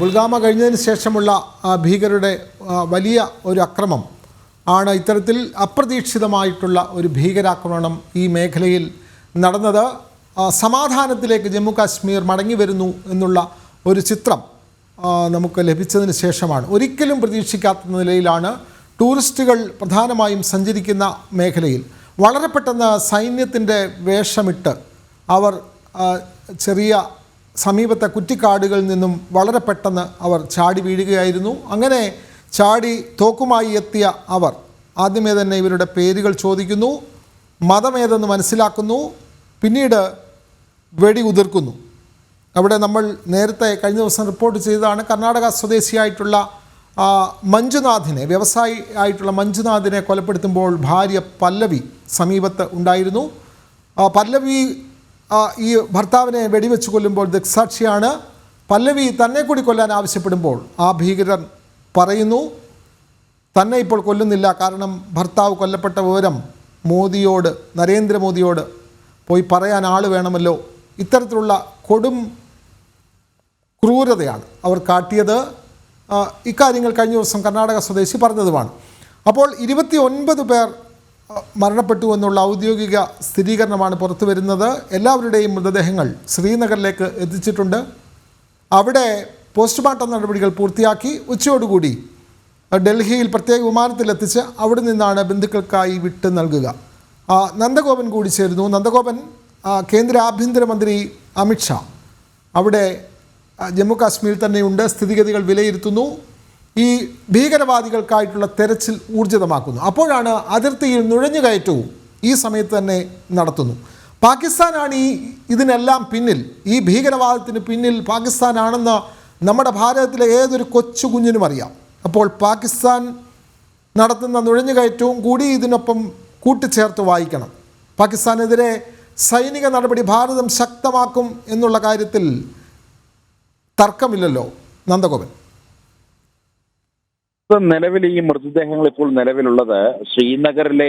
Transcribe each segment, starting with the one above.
പുൽഗാമ കഴിഞ്ഞതിന് ശേഷമുള്ള ഭീകരരുടെ വലിയ ഒരു അക്രമം ആണ് ഇത്തരത്തിൽ അപ്രതീക്ഷിതമായിട്ടുള്ള ഒരു ഭീകരാക്രമണം ഈ മേഖലയിൽ നടന്നത്. സമാധാനത്തിലേക്ക് ജമ്മു കാശ്മീർ മടങ്ങി വരുന്നു എന്നുള്ള ഒരു ചിത്രം നമുക്ക് ലഭിച്ചതിന് ശേഷമാണ്. ഒരിക്കലും പ്രതീക്ഷിക്കാത്ത നിലയിലാണ് ടൂറിസ്റ്റുകൾ പ്രധാനമായും സഞ്ചരിക്കുന്ന മേഖലയിൽ വളരെ പെട്ടെന്ന് സൈന്യത്തിൻ്റെ വേഷമിട്ട് അവർ ചെറിയ സമീപത്തെ കുറ്റിക്കാടുകളിൽ നിന്നും വളരെ പെട്ടെന്ന് അവർ ചാടി വീഴുകയായിരുന്നു. അങ്ങനെ ചാടി തോക്കുമായി എത്തിയ അവർ ആദ്യമേ തന്നെ ഇവരുടെ പേരുകൾ ചോദിക്കുന്നു, മതമേതെന്ന് മനസ്സിലാക്കുന്നു, പിന്നീട് വെടി ഉതിർക്കുന്നു. അവിടെ നമ്മൾ നേരത്തെ കഴിഞ്ഞ ദിവസം റിപ്പോർട്ട് ചെയ്തതാണ്, കർണാടക സ്വദേശിയായിട്ടുള്ള മഞ്ജുനാഥിനെ, വ്യവസായി ആയിട്ടുള്ള മഞ്ജുനാഥിനെ കൊലപ്പെടുത്തുമ്പോൾ ഭാര്യ പല്ലവി സമീപത്ത് ഉണ്ടായിരുന്നു. പല്ലവി ഈ ഭർത്താവിനെ വെടിവെച്ച് കൊല്ലുമ്പോൾ ദൃക്സാക്ഷിയാണ്. പല്ലവി തന്നെ കൂടി കൊല്ലാൻ ആവശ്യപ്പെടുമ്പോൾ ആ ഭീകരൻ പറയുന്നു തന്നെ ഇപ്പോൾ കൊല്ലുന്നില്ല, കാരണം ഭർത്താവ് കൊല്ലപ്പെട്ട വിവരം മോദിയോട്, നരേന്ദ്രമോദിയോട് പോയി പറയാൻ ആൾ വേണമല്ലോ. ഇത്തരത്തിലുള്ള കൊടും ക്രൂരതയാണ് അവർ കാട്ടിയത്. ഇക്കാര്യങ്ങൾ കഴിഞ്ഞ ദിവസം കർണാടക സ്വദേശി പറഞ്ഞതുമാണ്. അപ്പോൾ 29 പേർ മരണപ്പെട്ടു എന്നുള്ള ഔദ്യോഗിക സ്ഥിരീകരണമാണ് പുറത്തു വരുന്നത്. എല്ലാവരുടെയും മൃതദേഹങ്ങൾ ശ്രീനഗറിലേക്ക് എത്തിച്ചിട്ടുണ്ട്. അവിടെ പോസ്റ്റ്മോർട്ടം നടപടികൾ പൂർത്തിയാക്കി ഉച്ചയോടുകൂടി ഡൽഹിയിൽ പ്രത്യേക വിമാനത്തിലെത്തിച്ച് അവിടെ നിന്നാണ് ബന്ധുക്കൾക്കായി വിട്ട് നൽകുക. നന്ദഗോപൻ കൂടി ചേരുന്നു. നന്ദഗോപൻ, കേന്ദ്ര ആഭ്യന്തരമന്ത്രി അമിത്ഷാ അവിടെ ജമ്മു കാശ്മീരിൽ തന്നെയുണ്ട്, സ്ഥിതിഗതികൾ വിലയിരുത്തുന്നു, ഈ ഭീകരവാദികൾക്കായിട്ടുള്ള തെരച്ചിൽ ഊർജിതമാക്കുന്നു. അപ്പോഴാണ് അതിർത്തിയിൽ നുഴഞ്ഞുകയറ്റവും ഈ സമയത്ത് തന്നെ നടത്തുന്നു. പാകിസ്ഥാനാണ് ഇതിനെല്ലാം പിന്നിൽ, ഈ ഭീകരവാദത്തിന് പിന്നിൽ പാകിസ്ഥാനാണെന്ന് നമ്മുടെ ഭാരതത്തിലെ ഏതൊരു കൊച്ചു കുഞ്ഞിനും അറിയാം. അപ്പോൾ പാകിസ്ഥാൻ നടത്തുന്ന നുഴഞ്ഞുകയറ്റവും കൂടി ഇതിനൊപ്പം കൂട്ടിച്ചേർത്ത് വായിക്കണം. പാകിസ്ഥാനെതിരെ സൈനിക നടപടി ഭാരതം ശക്തമാക്കും എന്നുള്ള കാര്യത്തിൽ തർക്കമില്ലല്ലോ നന്ദഗോപൻ. നിലവിൽ ഈ മൃതദേഹങ്ങൾ ഇപ്പോൾ നിലവിലുള്ളത് ശ്രീനഗറിലെ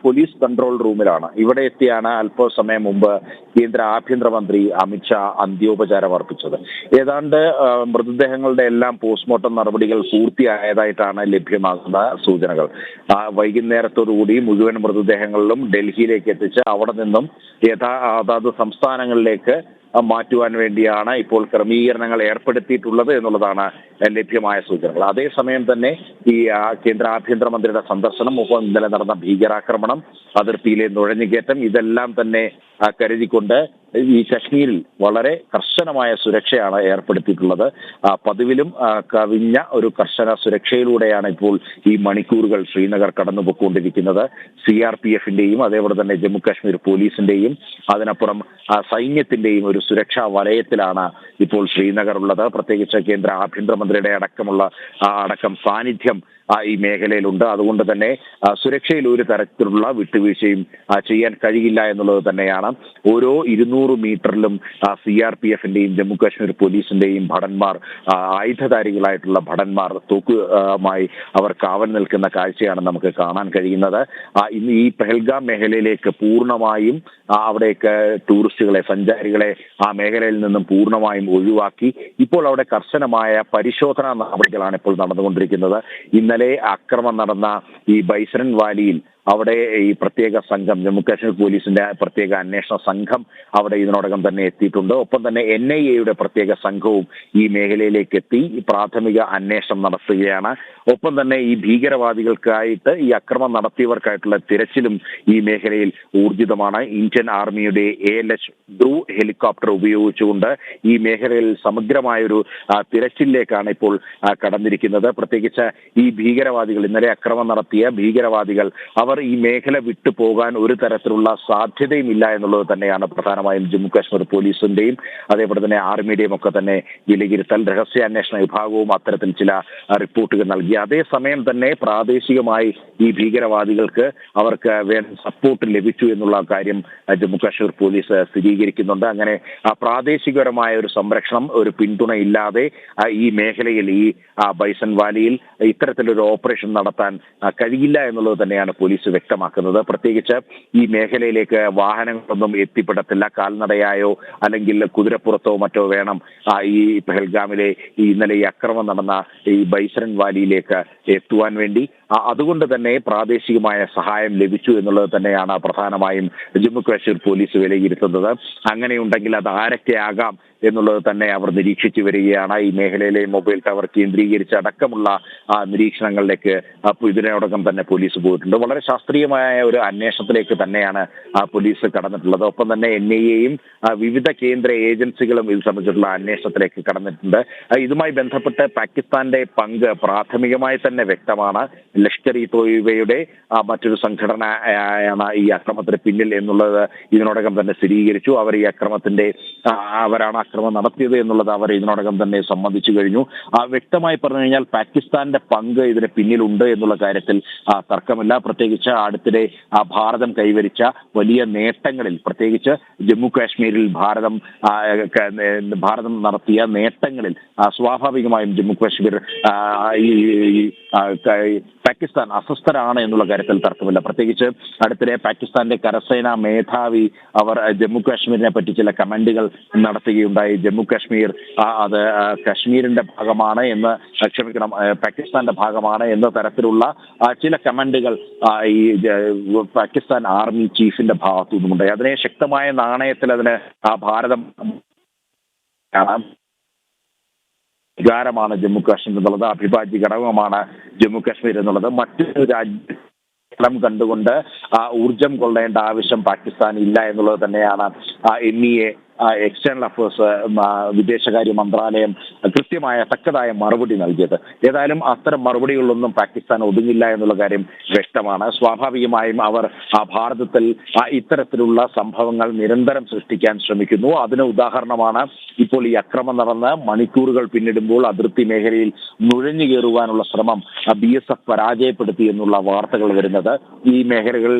പോലീസ് കൺട്രോൾ റൂമിലാണ്. ഇവിടെ എത്തിയാണ് അല്പസമയം മുമ്പ് കേന്ദ്ര ആഭ്യന്തരമന്ത്രി അമിത്ഷാ അന്ത്യോപചാരം അർപ്പിച്ചത്. ഏതാണ്ട് മൃതദേഹങ്ങളുടെ എല്ലാം പോസ്റ്റ്മോർട്ടം നടപടികൾ പൂർത്തിയായതായിട്ടാണ് ലഭ്യമാകുന്ന സൂചനകൾ. വൈകുന്നേരത്തോടുകൂടി മുഴുവൻ മൃതദേഹങ്ങളിലും ഡൽഹിയിലേക്ക് എത്തിച്ച് അവിടെ നിന്നും അതാത് സംസ്ഥാനങ്ങളിലേക്ക് മാറ്റുവാൻ വേണ്ടിയാണ് ഇപ്പോൾ ക്രമീകരണങ്ങൾ ഏർപ്പെടുത്തിയിട്ടുള്ളത് എന്നുള്ളതാണ് ലഭ്യമായ സൂചനകൾ. അതേസമയം തന്നെ ഈ കേന്ദ്ര ആഭ്യന്തരമന്ത്രിയുടെ സന്ദർശനം, ഒപ്പം ഇന്നലെ നടന്ന ഭീകരാക്രമണം, അതിർത്തിയിലെ നുഴഞ്ഞുകയറ്റം, ഇതെല്ലാം തന്നെ കരുതിക്കൊണ്ട് ഈ കശ്മീരിൽ വളരെ കർശനമായ സുരക്ഷയാണ് ഏർപ്പെടുത്തിയിട്ടുള്ളത്. പതിവിലും കവിഞ്ഞ ഒരു കർശന സുരക്ഷയിലൂടെയാണ് ഇപ്പോൾ ഈ മണിക്കൂറുകൾ ശ്രീനഗർ കടന്നുപോയിക്കൊണ്ടിരിക്കുന്നത്. CRPF-ന്റെയും അതേപോലെ തന്നെ ജമ്മു കാശ്മീർ പോലീസിന്റെയും അതിനപ്പുറം സൈന്യത്തിന്റെയും ഒരു സുരക്ഷാ വലയത്തിലാണ് ഇപ്പോൾ ശ്രീനഗർ ഉള്ളത്. പ്രത്യേകിച്ച് കേന്ദ്ര ആഭ്യന്തരമന്ത്രിയുടെ അടക്കം സാന്നിധ്യം ഈ മേഖലയിലുണ്ട്. അതുകൊണ്ട് തന്നെ സുരക്ഷയിൽ ഒരു തരത്തിലുള്ള വിട്ടുവീഴ്ചയും ചെയ്യാൻ കഴിയില്ല എന്നുള്ളത് തന്നെയാണ്. ഓരോ 200 മീറ്ററിലും CRPF-ന്റെയും ജമ്മു കാശ്മീർ പോലീസിന്റെയും ഭടന്മാർ, ആയുധധാരികളായിട്ടുള്ള ഭടന്മാർ തോക്കുമായി അവർ കാവൽ നിൽക്കുന്ന കാഴ്ചയാണ് നമുക്ക് കാണാൻ കഴിയുന്നത്. ഇന്ന് ഈ പെഹൽഗാം മേഖലയിലേക്ക് പൂർണ്ണമായും അവിടേക്ക് ടൂറിസ്റ്റുകളെ, സഞ്ചാരികളെ ആ മേഖലയിൽ നിന്നും പൂർണ്ണമായും ഒഴിവാക്കി ഇപ്പോൾ അവിടെ കർശനമായ പരിശോധനാ നടപടികളാണ് ഇപ്പോൾ നടന്നുകൊണ്ടിരിക്കുന്നത്. ഇന്നലെ ആക്രമണം നടന്ന ഈ ബൈസരൻ വാലിയിൽ അവിടെ ഈ പ്രത്യേക സംഘം, ജമ്മു കാശ്മീർ പോലീസിന്റെ പ്രത്യേക അന്വേഷണ സംഘം അവിടെ ഇതിനോടകം തന്നെ എത്തിയിട്ടുണ്ട്. ഒപ്പം തന്നെ NIA-യുടെ പ്രത്യേക സംഘവും ഈ മേഖലയിലേക്ക് എത്തി പ്രാഥമിക അന്വേഷണം നടത്തുകയാണ്. ഒപ്പം തന്നെ ഈ ഭീകരവാദികൾക്കായിട്ട്, ഈ അക്രമം നടത്തിയവർക്കായിട്ടുള്ള തിരച്ചിലും ഈ മേഖലയിൽ ഊർജിതമാണ്. ഇന്ത്യൻ ആർമിയുടെ ALH ധ്രുവ് ഹെലികോപ്റ്റർ ഉപയോഗിച്ചുകൊണ്ട് ഈ മേഖലയിൽ സമഗ്രമായൊരു തിരച്ചിലേക്കാണ് ഇപ്പോൾ കടന്നിരിക്കുന്നത്. പ്രത്യേകിച്ച് ഈ ഭീകരവാദികൾ, ഇന്നലെ അക്രമം നടത്തിയ ഭീകരവാദികൾ, അവർ ഈ മേഖല വിട്ടു പോകാൻ ഒരു തരത്തിലുള്ള സാധ്യതയും ഇല്ല എന്നുള്ളത് തന്നെയാണ് പ്രധാനമായും ജമ്മു കാശ്മീർ പോലീസിന്റെയും അതേപോലെ തന്നെ ആർമിയുടെയും ഒക്കെ തന്നെ വിലയിരുത്തൽ. രഹസ്യാന്വേഷണ വിഭാഗവും അത്തരത്തിൽ ചില റിപ്പോർട്ടുകൾ നൽകി. അതേസമയം തന്നെ പ്രാദേശികമായി ഈ ഭീകരവാദികൾക്ക് അവർക്ക് വേണ്ട സപ്പോർട്ട് ലഭിച്ചു എന്നുള്ള കാര്യം ജമ്മു കാശ്മീർ പോലീസ് സ്ഥിരീകരിക്കുന്നുണ്ട്. അങ്ങനെ പ്രാദേശികപരമായ ഒരു സംരക്ഷണം, ഒരു പിന്തുണ ഇല്ലാതെ ഈ മേഖലയിൽ, ഈ ബൈസൺ വാലിയിൽ ഇത്തരത്തിലൊരു ഓപ്പറേഷൻ നടത്താൻ കഴിയില്ല എന്നുള്ളത് തന്നെയാണ് പോലീസ് പോലീസ് വ്യക്തമാക്കുന്നത്. പ്രത്യേകിച്ച് ഈ മേഖലയിലേക്ക് വാഹനങ്ങളൊന്നും എത്തിപ്പെടത്തില്ല. കാൽനടയായോ അല്ലെങ്കിൽ കുതിരപ്പുറത്തോ മറ്റോ വേണം ഈ പെഹൽഗാമിലെ ഇന്നലെ ഈ അക്രമം നടന്ന ഈ ബൈസരൻ വാലിയിലേക്ക് എത്തുവാൻ വേണ്ടി. അതുകൊണ്ട് തന്നെ പ്രാദേശികമായ സഹായം ലഭിച്ചു എന്നുള്ളത് തന്നെയാണ് പ്രധാനമായും ജമ്മു കാശ്മീർ പോലീസ് വിലയിരുത്തുന്നത്. അങ്ങനെയുണ്ടെങ്കിൽ അത് ആരൊക്കെയാകാം എന്നുള്ളത് തന്നെ അവർ നിരീക്ഷിച്ചു വരികയാണ്. ഈ മേഖലയിലെ മൊബൈൽ ടവർ കേന്ദ്രീകരിച്ച് അടക്കമുള്ള നിരീക്ഷണങ്ങളിലേക്ക് ഇതിനോടകം തന്നെ പോലീസ് പോയിട്ടുണ്ട്. വളരെ ശാസ്ത്രീയമായ ഒരു അന്വേഷണത്തിലേക്ക് തന്നെയാണ് പോലീസ് കടന്നിട്ടുള്ളത്. ഒപ്പം തന്നെ NIA-യും വിവിധ കേന്ദ്ര ഏജൻസികളും ഇത് സംബന്ധിച്ചിട്ടുള്ള അന്വേഷണത്തിലേക്ക് കടന്നിട്ടുണ്ട്. ഇതുമായി ബന്ധപ്പെട്ട് പാകിസ്ഥാന്റെ പങ്ക് പ്രാഥമികമായി തന്നെ വ്യക്തമാണ്. ലഷ്കർ-ഇ-തോയ്ബയുടെ മറ്റൊരു സംഘടനയാണ് ഈ അക്രമത്തിന് പിന്നിൽ എന്നുള്ളത് ഇതിനോടകം തന്നെ സ്ഥിരീകരിച്ചു. അവർ ഈ അവരാണ് അക്രമം നടത്തിയത് എന്നുള്ളത് അവർ ഇതിനോടകം തന്നെ സമ്മതിച്ചു കഴിഞ്ഞു. വ്യക്തമായി പറഞ്ഞു കഴിഞ്ഞാൽ പാകിസ്ഥാന്റെ പങ്ക് ഇതിന് പിന്നിലുണ്ട് എന്നുള്ള കാര്യത്തിൽ തർക്കമില്ല. പ്രത്യേകിച്ച് അടുത്തിടെ ഭാരതം കൈവരിച്ച വലിയ നേട്ടങ്ങളിൽ, പ്രത്യേകിച്ച് ജമ്മു കാശ്മീരിൽ ഭാരതം നടത്തിയ നേട്ടങ്ങളിൽ സ്വാഭാവികമായും ജമ്മു കാശ്മീർ പാകിസ്ഥാൻ അസ്വസ്ഥരാണ് എന്നുള്ള കാര്യത്തിൽ തർക്കമില്ല. പ്രത്യേകിച്ച് അടുത്തിടെ പാകിസ്ഥാന്റെ കരസേനാ മേധാവി അവർ ജമ്മു കാശ്മീരിനെ പറ്റി ചില കമന്റുകൾ നടത്തുകയുണ്ടായി. ജമ്മു കാശ്മീർ അത് കാശ്മീരിന്റെ ഭാഗമാണ് എന്ന്, പാകിസ്ഥാന്റെ ഭാഗമാണ് എന്ന തരത്തിലുള്ള ചില കമന്റുകൾ ഈ പാകിസ്ഥാൻ ആർമി ചീഫിന്റെ ഭാഗത്തു നിന്നുണ്ടായി. അതിനെ ശക്തമായ നാണയത്തിൽ അതിന് ഭാരതം വികാരമാണ് ജമ്മു കാശ്മീർ എന്നുള്ളത്, അവിഭാജ്യ ഘടകമാണ് ജമ്മു കാശ്മീർ എന്നുള്ളത്. മറ്റൊരു രാജ്യം കണ്ടുകൊണ്ട് ഊർജം കൊള്ളേണ്ട ആവശ്യം പാകിസ്ഥാൻ ഇല്ല എന്നുള്ളത് തന്നെയാണ് NIA എക്സ്റ്റേണൽ അഫയേഴ്സ് വിദേശകാര്യ മന്ത്രാലയം കൃത്യമായ തക്കതായ മറുപടി നൽകിയത്. ഏതായാലും അത്തരം മറുപടികളൊന്നും പാകിസ്ഥാൻ ഒതുങ്ങില്ല എന്നുള്ള കാര്യം വ്യക്തമാണ്. സ്വാഭാവികമായും അവർ ഭാരതത്തിൽ ഇത്തരത്തിലുള്ള സംഭവങ്ങൾ നിരന്തരം സൃഷ്ടിക്കാൻ ശ്രമിക്കുന്നു. അതിന് ഉദാഹരണമാണ് ഇപ്പോൾ ഈ അക്രമം നടന്ന് മണിക്കൂറുകൾ പിന്നിടുമ്പോൾ അതിർത്തി മേഖലയിൽ നുഴഞ്ഞു കയറുവാനുള്ള ശ്രമം BSF പരാജയപ്പെടുത്തി എന്നുള്ള വാർത്തകൾ വരുന്നത്. ഈ മേഖലകൾ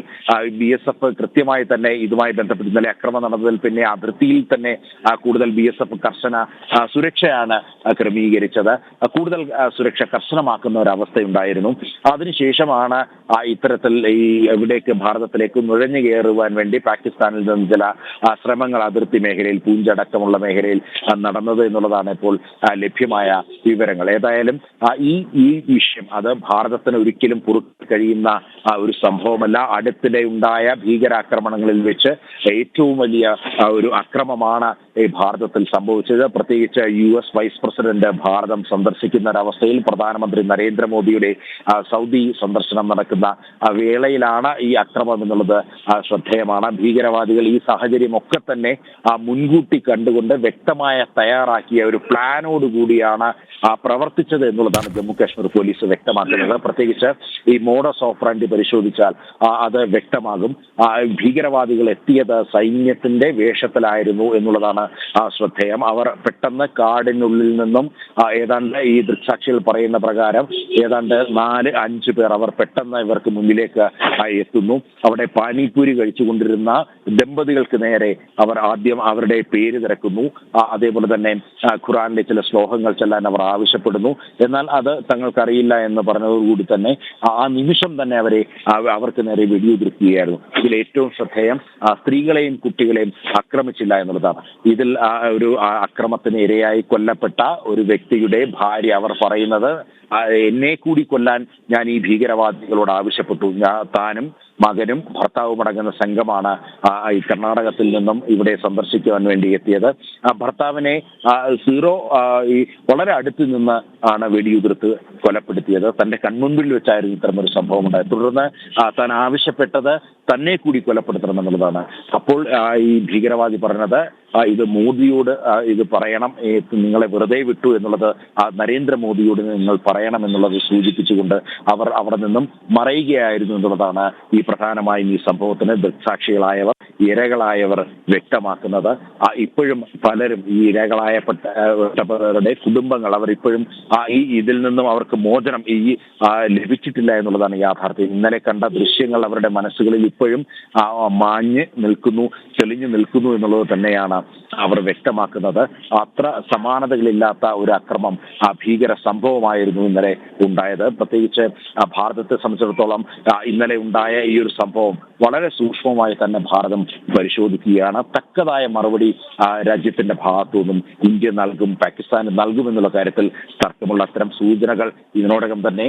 BSF കൃത്യമായി തന്നെ ഇതുമായി ബന്ധപ്പെട്ട് ഇന്നലെ അക്രമം നടന്നതിൽ പിന്നെ അതിർത്തിയിൽ തന്നെ കൂടുതൽ BSF കർശന സുരക്ഷയാണ് ക്രമീകരിച്ചത്. കൂടുതൽ സുരക്ഷ കർശനമാക്കുന്ന ഒരവസ്ഥയുണ്ടായിരുന്നു. അതിനുശേഷമാണ് ഇത്തരത്തിൽ എവിടേക്ക് ഭാരതത്തിലേക്ക് നുഴഞ്ഞു കയറുവാൻ വേണ്ടി പാകിസ്ഥാനിൽ നിന്ന് ചില ശ്രമങ്ങൾ അതിർത്തി മേഖലയിൽ, പൂഞ്ച് അടക്കമുള്ള മേഖലയിൽ നടന്നത് എന്നുള്ളതാണ് ഇപ്പോൾ ലഭ്യമായ വിവരങ്ങൾ. ഏതായാലും ഈ വിഷയം അത് ഭാരതത്തിന് ഒരിക്കലും പൊറുക്കാൻ കഴിയുന്ന ഒരു സംഭവമല്ല. അടുത്തിടെ ഉണ്ടായ ഭീകരാക്രമണങ്ങളിൽ വെച്ച് ഏറ്റവും വലിയ ഒരു അക്രമമാണ് ഈ ഭാരതത്തിൽ സംഭവിച്ചത്. പ്രത്യേകിച്ച് US വൈസ് പ്രസിഡന്റ് ഭാരതം സന്ദർശിക്കുന്ന ഒരവസ്ഥയിൽ പ്രധാനമന്ത്രി നരേന്ദ്രമോദിയുടെ സൗദി സന്ദർശനം നടക്കുന്ന വേളയിലാണ് ഈ അക്രമം എന്നുള്ളത് ശ്രദ്ധേയമാണ്. ഭീകരവാദികൾ ഈ സാഹചര്യം ഒക്കെ തന്നെ മുൻകൂട്ടി കണ്ടുകൊണ്ട് വ്യക്തമായ തയ്യാറാക്കിയ ഒരു പ്ലാനോടുകൂടിയാണ് പ്രവർത്തിച്ചത് എന്നുള്ളതാണ് ജമ്മു കാശ്മീർ പോലീസ് വ്യക്തമാക്കുന്നത്. പ്രത്യേകിച്ച് ഈ മോഡസ് ഓപ്പറാൻഡി പരിശോധിച്ചാൽ അത് വ്യക്തമാകും. ഭീകരവാദികൾ എത്തിയത് സൈന്യത്തിന്റെ വേഷത്തിലായിരുന്നു എന്നുള്ളതാണ് ശ്രദ്ധേയം. അവർ പെട്ടെന്ന് കാടിനുള്ളിൽ നിന്നും ഏതാണ്ട് ഈ ദൃക്സാക്ഷികൾ പറയുന്ന പ്രകാരം ഏതാണ്ട് 4-5 പേർ അവർ പെട്ടെന്ന് ഇവർക്ക് മുന്നിലേക്ക് എത്തുന്നു. അവിടെ പാനിപൂരി കഴിച്ചുകൊണ്ടിരുന്ന ദമ്പതികൾക്ക് നേരെ അവർ ആദ്യം അവരുടെ പേര് തിരക്കുന്നു. അതേപോലെ തന്നെ ഖുറാനിലെ ചില ശ്ലോകങ്ങൾ ചൊല്ലാൻ അവർ ആവശ്യപ്പെടുന്നു. എന്നാൽ അത് തങ്ങൾക്കറിയില്ല എന്ന് പറഞ്ഞതോടുകൂടി തന്നെ ആ നിമിഷം തന്നെ അവർക്ക് നേരെ വെടിയുതിർക്കുകയായിരുന്നു. ഇതിൽ ഏറ്റവും ശ്രദ്ധേയം സ്ത്രീകളെയും കുട്ടികളെയും ആക്രമിച്ചില്ല എന്നുള്ളതാണ്. ഇതിൽ ഒരു അക്രമത്തിന് ഇരയായി കൊല്ലപ്പെട്ട ഒരു വ്യക്തിയുടെ ഭാര്യ അവർ പറയുന്നത്, എന്നെ കൂടി കൊല്ലാൻ ഞാൻ ഈ ഭീകരവാദികളോട് ആവശ്യപ്പെട്ടു. താനും മകനും ഭർത്താവും അടങ്ങുന്ന സംഘമാണ് ഈ കർണാടകത്തിൽ നിന്നും ഇവിടെ സന്ദർശിക്കുവാൻ വേണ്ടി എത്തിയത്. ഭർത്താവിനെ വളരെ അടുത്ത് നിന്ന് ആണ് വെടിയുതിർത്ത് കൊലപ്പെടുത്തിയത്. തന്റെ കൺമുൻപിൽ വെച്ചായിരുന്നു ഇത്തരമൊരു സംഭവം ഉണ്ടായത്. തുടർന്ന് താൻ ആവശ്യപ്പെട്ടത് തന്നെ കൂടി കൊലപ്പെടുത്തണം എന്നുള്ളതാണ്. അപ്പോൾ ഈ ഭീകരവാദി പറഞ്ഞത്, ഇത് മോദിയോട് ഇത് പറയണം, നിങ്ങളെ വെറുതെ വിട്ടു എന്നുള്ളത് നരേന്ദ്രമോദിയോട് നിങ്ങൾ പറയണം എന്നുള്ളത് സൂചിപ്പിച്ചുകൊണ്ട് അവർ അവിടെ നിന്നും മറയുകയായിരുന്നു എന്നുള്ളതാണ് ഈ പ്രധാനമായും ഈ സംഭവത്തിന് ദൃക്സാക്ഷികളായവർ ഇരകളായവർ വ്യക്തമാക്കുന്നത്. ഇപ്പോഴും പലരും ഈ ഇരകളായപ്പെട്ടവരുടെ കുടുംബങ്ങൾ അവർ ഇപ്പോഴും ഇതിൽ നിന്നും അവർക്ക് മോചനം ലഭിച്ചിട്ടില്ല എന്നുള്ളതാണ് യാഥാർത്ഥ്യം. ഇന്നലെ കണ്ട ദൃശ്യങ്ങൾ അവരുടെ മനസ്സുകളിൽ ഇപ്പോഴും മാഞ്ഞ് നിൽക്കുന്നു, തെളിഞ്ഞു നിൽക്കുന്നു എന്നുള്ളത് തന്നെയാണ് അവർ വ്യക്തമാക്കുന്നത്. അത്ര സമാനതകളില്ലാത്ത ഒരു അക്രമം, ഭീകര സംഭവമായിരുന്നു ഇന്നലെ ഉണ്ടായത്. പ്രത്യേകിച്ച് ഭാരതത്തെ സംബന്ധിച്ചിടത്തോളം ഇന്നലെ ഉണ്ടായ ഈ ഒരു സംഭവം വളരെ സൂക്ഷ്മമായി തന്നെ ഭാരതം പരിശോധിക്കുകയാണ്. തക്കതായ മറുപടി രാജ്യത്തിന്റെ ഭാഗത്തു നിന്നും ഇന്ത്യ നൽകും, പാകിസ്ഥാന് നൽകുമെന്നുള്ള കാര്യത്തിൽ തർക്കമുള്ള അത്തരം സൂചനകൾ ഇതിനോടകം തന്നെ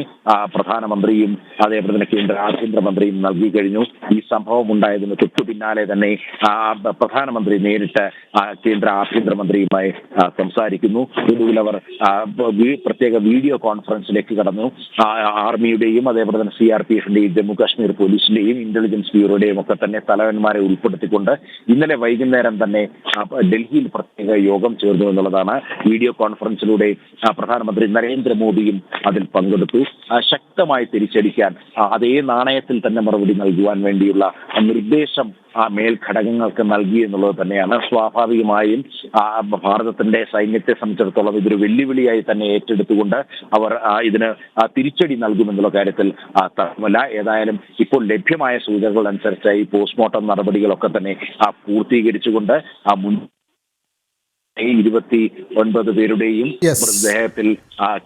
പ്രധാനമന്ത്രിയും അതേപോലെ തന്നെ കേന്ദ്ര ആഭ്യന്തരമന്ത്രിയും നൽകി കഴിഞ്ഞു. ഈ സംഭവം ഉണ്ടായതിന് തൊട്ടു പിന്നാലെ തന്നെ പ്രധാനമന്ത്രി നേരിട്ട് കേന്ദ്ര ആഭ്യന്തരമന്ത്രിയുമായി സംസാരിക്കുന്നു. ഒടുവിൽ അവർ പ്രത്യേക വീഡിയോ കോൺഫറൻസിലേക്ക് കടന്നു. ആർമിയുടെയും അതേപോലെ തന്നെ CRPFന്റെയും ജമ്മു കാശ്മീർ പോലീസിന്റെയും ഇന്റലിജൻസ് ബ്യൂറോയുടെയും ഒക്കെ തന്നെ തലവന്മാരെ ഉൾപ്പെടുത്തിക്കൊണ്ട് ഇന്നലെ വൈകുന്നേരം തന്നെ ഡൽഹിയിൽ പ്രത്യേക യോഗം ചേർന്നു എന്നുള്ളതാണ്. വീഡിയോ കോൺഫറൻസിലൂടെ പ്രധാനമന്ത്രി നരേന്ദ്രമോദിയും അതിൽ പങ്കെടുത്തു. ശക്തമായി തിരിച്ചടിക്കാൻ അതേ നാണയത്തിൽ തന്നെ മറുപടി നൽകുവാൻ വേണ്ടിയുള്ള നിർദ്ദേശം മേൽഘടകങ്ങൾക്ക് നൽകി എന്നുള്ളത് തന്നെയാണ്. സ്വാഭാവികമായും ഭാരതത്തിന്റെ സൈന്യത്തെ സംബന്ധിച്ചിടത്തോളം ഇതൊരു വെല്ലുവിളിയായി തന്നെ ഏറ്റെടുത്തുകൊണ്ട് അവർ ഇതിന് തിരിച്ചടി നൽകുമെന്നുള്ള കാര്യത്തിൽ തർക്കമല്ല. ഏതായാലും ഇപ്പോൾ ലഭ്യമായ സൂചനകൾ അനുസരിച്ച് ഈ പോസ്റ്റ്മോർട്ടം നടപടികളൊക്കെ തന്നെ പൂർത്തീകരിച്ചുകൊണ്ട് 29 പേരുടെയും മൃതദേഹത്തിൽ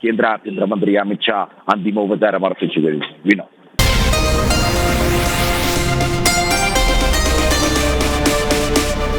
കേന്ദ്ര ആഭ്യന്തരമന്ത്രി അമിത്ഷാ അന്തിമോപചാരം അർപ്പിച്ചു കഴിഞ്ഞു. വിനോ.